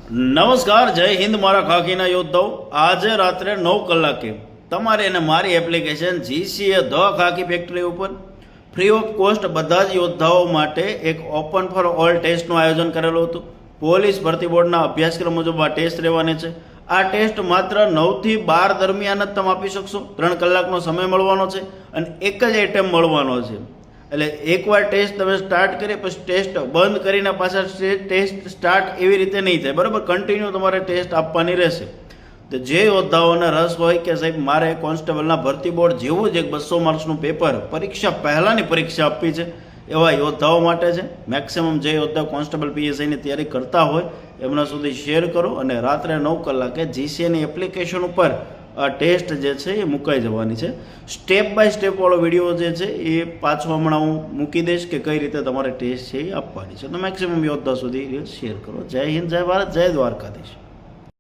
નમસ્કાર, જય હિન્દ મારા ખાખીના યોદ્ધાઓ. આજે રાત્રે 9 કલાકે તમારે અને મારી application GCA the khaki factory ઉપર ફ્રી ઓફ કોસ્ટ બધા જ યોદ્ધાઓ માટે એક ઓપન ફોર ઓલ ટેસ્ટનું આયોજન કરેલું હતું. પોલીસ ભરતી બોર્ડના અભ્યાસક્રમ મુજબ આ ટેસ્ટ રહેવાની છે. આ ટેસ્ટ માત્ર 9 થી 12 દરમિયાન જ તમે આપી શકશો. 3 કલાકનો સમય મળવાનો છે અને એક જ એટેમ્પ મળવાનો છે. એટલે એકવાર ટેસ્ટ તમે સ્ટાર્ટ કરી પછી ટેસ્ટ બંધ કરીને પાછા ટેસ્ટ સ્ટાર્ટ એવી રીતે નહીં થાય, બરાબર. કન્ટિન્યુ તમારે ટેસ્ટ આપવાની રહેશે. તો જે યોદ્ધાઓને રસ હોય કે સાહેબ મારે કોન્સ્ટેબલના ભરતી બોર્ડ જેવું જ એક 200 માર્ક્સનું પેપર પરીક્ષા પહેલાંની પરીક્ષા આપવી છે, એવા યોદ્ધાઓ માટે છે. મેક્સિમમ જે યોદ્ધા કોન્સ્ટેબલ પીએસઆઈની તૈયારી કરતા હોય એમના સુધી શેર કરો. અને રાત્રે 9 કલાકે જીસીએની એપ્લિકેશન ઉપર આ ટેસ્ટ જે છે એ મુકાઈ જવાની છે. સ્ટેપ બાય સ્ટેપ વાળો વિડીયો જે છે એ પાછો હમણાં હું મૂકી દઈશ કે કઈ રીતે તમારે ટેસ્ટ છે એ આપવાની છે. તો મેક્સિમમ યોદ્ધા સુધી શેર કરો. જય હિન્દ, જય ભારત, જય દ્વારકાધીશ.